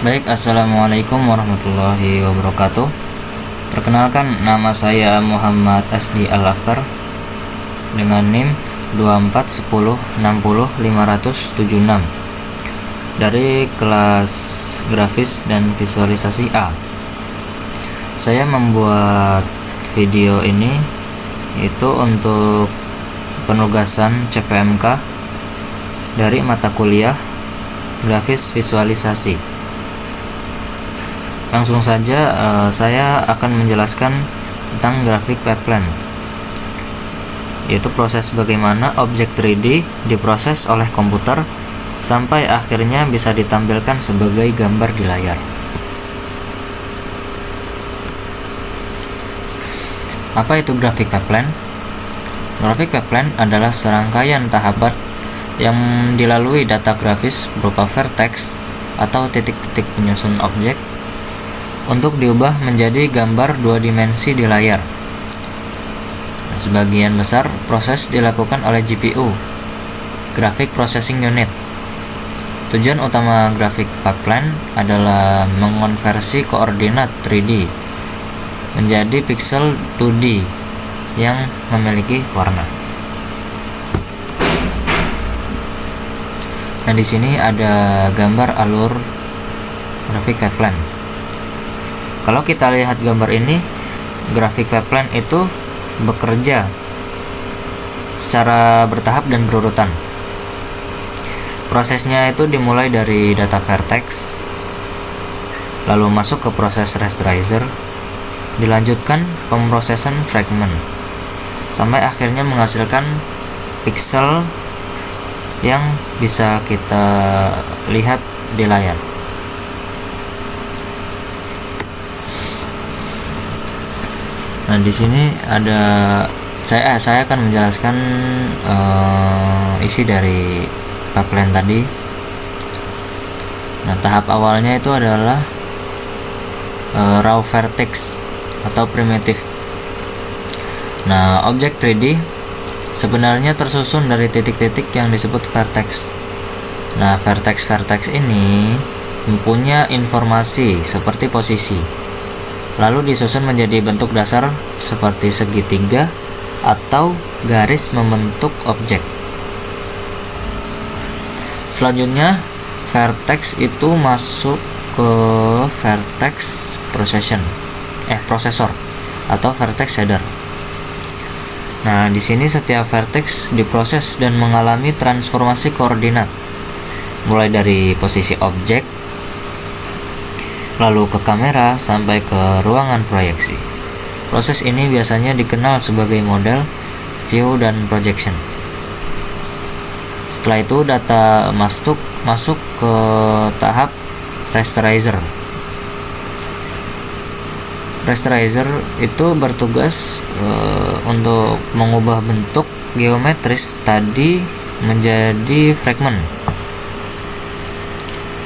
Baik, assalamualaikum warahmatullahi wabarakatuh. Perkenalkan, nama saya Muhammad Asdi Al-Afkar dengan NIM 2410600576 dari kelas grafis dan visualisasi A. Saya membuat video ini itu untuk penugasan CPMK dari mata kuliah grafis visualisasi. Langsung saja saya akan menjelaskan tentang graphic pipeline, yaitu proses bagaimana objek 3D diproses oleh komputer sampai akhirnya bisa ditampilkan sebagai gambar di layar. Apa itu graphic pipeline? Graphic pipeline adalah serangkaian tahapan yang dilalui data grafis berupa vertex atau titik-titik penyusun objek untuk diubah menjadi gambar dua dimensi di layar. Sebagian besar proses dilakukan oleh GPU, Graphic Processing Unit. Tujuan utama graphic pipeline adalah mengonversi koordinat 3D menjadi pixel 2D yang memiliki warna. Nah, di sini ada gambar alur graphic pipeline. Kalau kita lihat gambar ini, graphic pipeline itu bekerja secara bertahap dan berurutan. Prosesnya itu dimulai dari data vertex, lalu masuk ke proses rasterizer, dilanjutkan pemrosesan fragment, sampai akhirnya menghasilkan pixel yang bisa kita lihat di layar. Nah, di sini ada saya akan menjelaskan isi dari pipeline tadi. Nah, tahap awalnya itu adalah raw vertex atau primitif. Nah, objek 3D sebenarnya tersusun dari titik-titik yang disebut vertex. Nah, vertex ini mempunyai informasi seperti posisi, lalu disusun menjadi bentuk dasar seperti segitiga atau garis membentuk objek. Selanjutnya, vertex itu masuk ke vertex processor atau vertex shader. Nah, di sini setiap vertex diproses dan mengalami transformasi koordinat, mulai dari posisi objek, lalu ke kamera sampai ke ruangan proyeksi. Proses ini biasanya dikenal sebagai model, view, dan projection. Setelah itu data masuk ke tahap rasterizer. Rasterizer itu bertugas untuk mengubah bentuk geometris tadi menjadi fragment.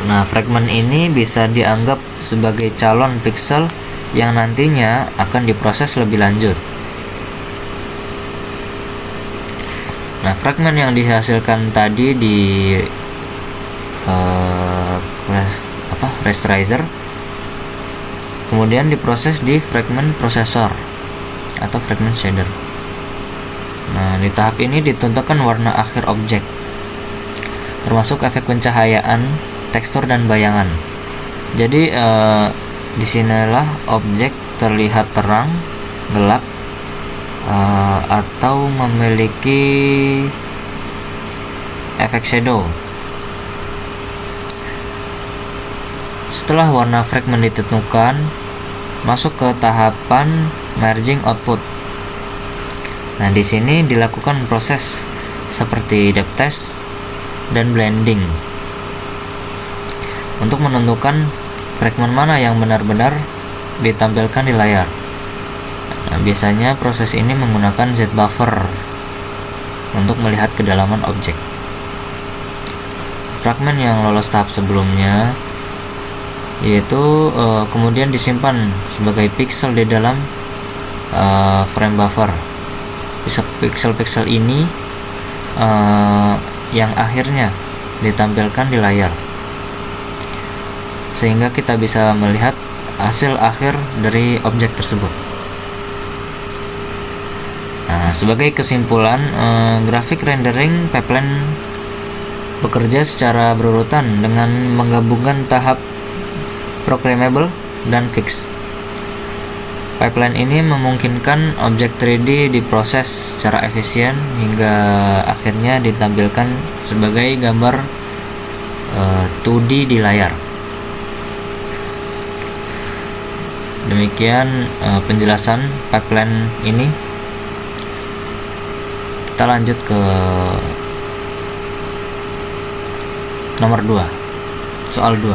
Nah, fragment ini bisa dianggap sebagai calon pixel yang nantinya akan diproses lebih lanjut. Nah, fragment yang dihasilkan tadi di rasterizer kemudian diproses di fragment processor atau fragment shader. Nah, di tahap ini ditentukan warna akhir objek, termasuk efek pencahayaan, tekstur, dan bayangan. Jadi disinilah objek terlihat terang, gelap, atau memiliki efek shadow. Setelah warna fragment ditentukan, masuk ke tahapan merging output. Nah, di sini dilakukan proses seperti depth test dan blending untuk menentukan fragment mana yang benar-benar ditampilkan di layar. Nah, biasanya proses ini menggunakan Z-buffer untuk melihat kedalaman objek. Fragmen yang lolos tahap sebelumnya yaitu kemudian disimpan sebagai pixel di dalam frame buffer. Pixel-pixel ini yang akhirnya ditampilkan di layar. sehingga kita bisa melihat hasil akhir dari objek tersebut. Nah, sebagai kesimpulan, grafik rendering pipeline bekerja secara berurutan dengan menggabungkan tahap programmable dan fix. Pipeline ini memungkinkan objek 3D diproses secara efisien hingga akhirnya ditampilkan sebagai gambar 2D di layar. Demikian penjelasan pipeline ini. Kita lanjut ke nomor 2, soal 2.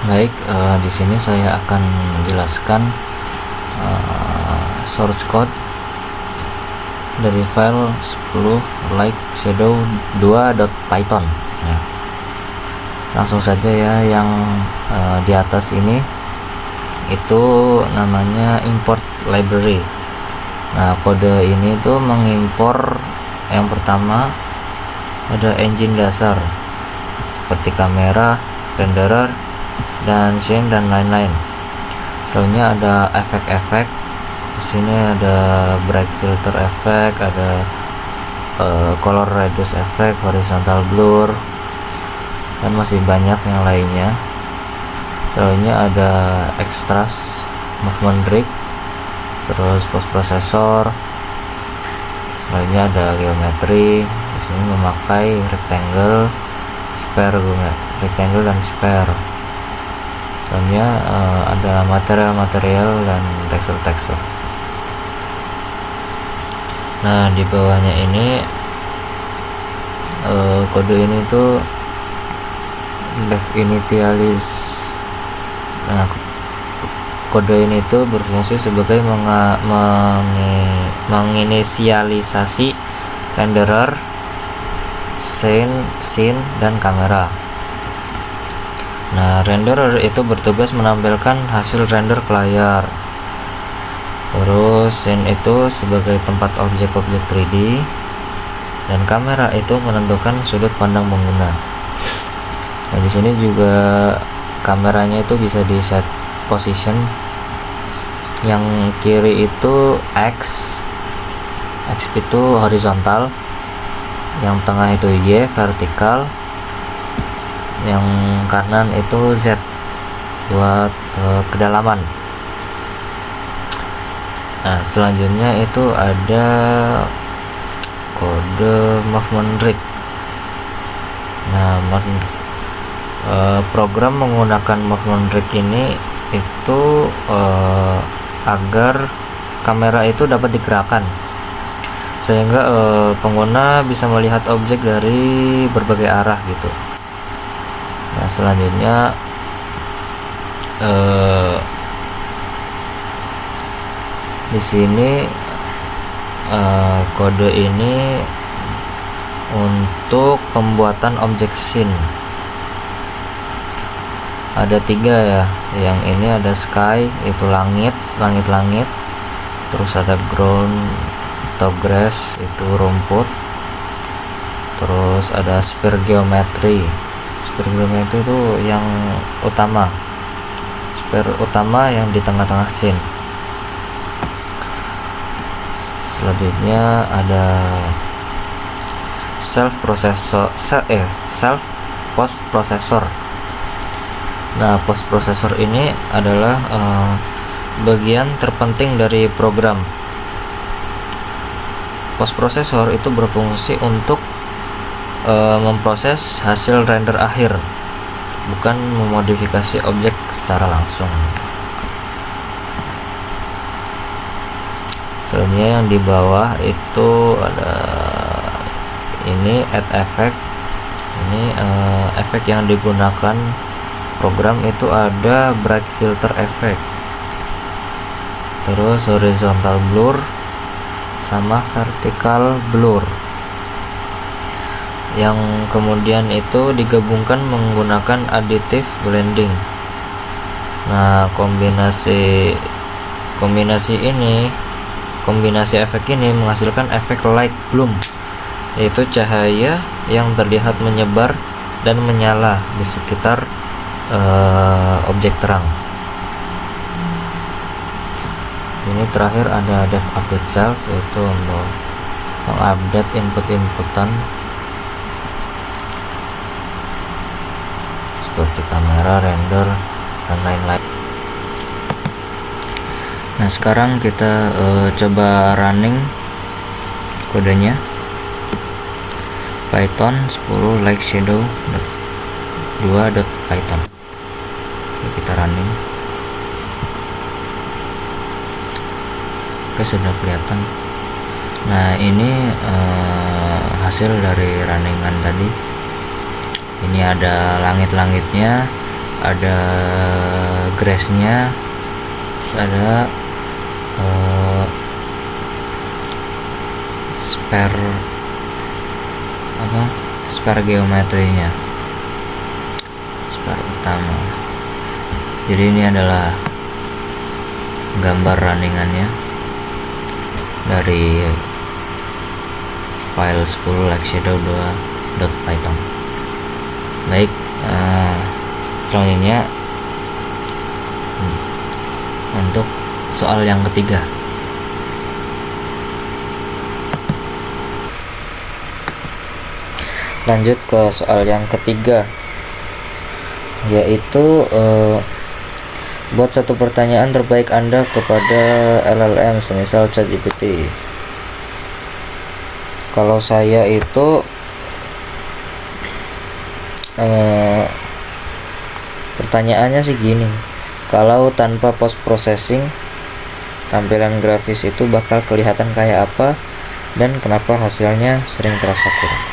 Baik, di sini saya akan menjelaskan source code dari file 10 like shadow 2.python ya. Langsung saja ya, yang di atas ini itu namanya import library. Nah, kode ini tuh mengimpor yang pertama ada engine dasar seperti kamera, renderer, dan scene dan lain-lain. Selanjutnya ada efek-efek. Di sini ada bright filter effect, ada color reduce effect, horizontal blur, dan masih banyak yang lainnya. Selanjutnya ada extras, movement rig, terus post processor. Selanjutnya ada geometri. Di sini memakai rectangle, sphere, rectangle dan sphere. Selanjutnya ada material-material dan tekstur-tekstur. Nah, di bawahnya ini kode ini tuh left initialize. Nah, kode ini tuh berfungsi sebagai menginisialisasi renderer, scene, dan kamera. Nah, renderer itu bertugas menampilkan hasil render ke layar. Terus scene itu sebagai tempat objek-objek 3D, dan kamera itu menentukan sudut pandang pengguna. Nah, di sini juga kameranya itu bisa di set position. Yang kiri itu X itu horizontal, yang tengah itu Y vertikal, yang kanan itu Z buat kedalaman. Nah, selanjutnya itu ada kode movement rig. Nah, program menggunakan movement rig ini itu agar kamera itu dapat digerakkan sehingga pengguna bisa melihat objek dari berbagai arah gitu. Nah, selanjutnya di sini kode ini untuk pembuatan objek scene. Ada 3 ya. Yang ini ada sky, itu langit. Terus ada ground atau grass, itu rumput. Terus ada sphere geometry. Sphere geometry itu yang utama. Sphere utama yang di tengah-tengah scene. Selanjutnya ada self post processor. Nah, post processor ini adalah bagian terpenting dari program. Post processor itu berfungsi untuk memproses hasil render akhir, bukan memodifikasi objek secara langsung. Selanjutnya yang di bawah itu ada ini add effect. Ini efek yang digunakan program itu ada bright filter effect, terus horizontal blur sama vertical blur, yang kemudian itu digabungkan menggunakan additive blending. Nah, kombinasi ini kombinasi efek ini menghasilkan efek light bloom, yaitu cahaya yang terlihat menyebar dan menyala di sekitar objek terang. Ini terakhir ada dev update self, yaitu untuk mengupdate inputan seperti kamera, render, dan lain-lain. Nah, sekarang kita coba running kodenya. Python 10 like shadow 2.python. Kita running. Oke, sudah kelihatan. Nah, ini hasil dari runningan tadi. Ini ada langit-langitnya, ada grass-nya, ada spare geometrinya, spare utama. Jadi ini adalah gambar runningannya dari file 10 like shadow 2.python. Baik, selanjutnya untuk soal yang ketiga. Lanjut ke soal yang ketiga, yaitu buat satu pertanyaan terbaik Anda kepada LLM semisal ChatGPT. Kalau saya itu pertanyaannya sih gini, kalau tanpa post processing tampilan grafis itu bakal kelihatan kayak apa dan kenapa hasilnya sering terasa kurang.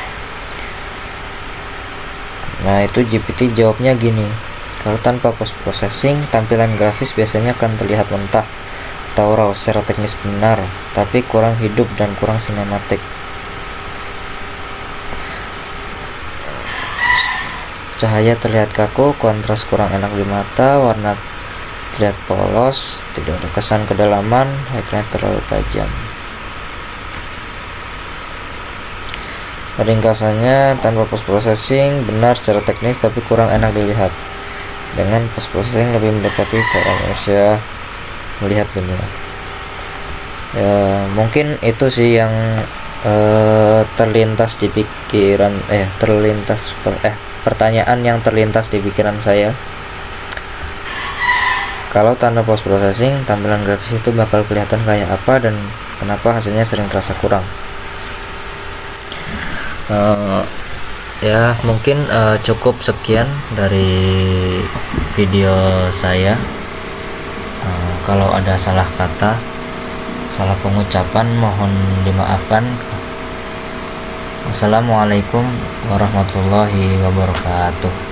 Nah, itu GPT jawabnya gini, kalau tanpa post processing tampilan grafis biasanya akan terlihat mentah atau raw secara teknis benar, tapi kurang hidup dan kurang sinematik. Cahaya terlihat kaku, kontras kurang enak di mata, warna terlihat polos, tidak ada kesan kedalaman, highlight terlalu tajam. Ringkasannya, tanpa post processing benar secara teknis tapi kurang enak dilihat. Dengan post processing lebih mendekati cara manusia melihat dunia. Ya, mungkin itu sih yang terlintas di pikiran pertanyaan yang terlintas di pikiran saya. Kalau tanpa post processing tampilan grafis itu bakal kelihatan kayak apa dan kenapa hasilnya sering terasa kurang. Ya, mungkin cukup sekian dari video saya. Kalau ada salah kata, salah pengucapan, mohon dimaafkan. Wassalamualaikum warahmatullahi wabarakatuh.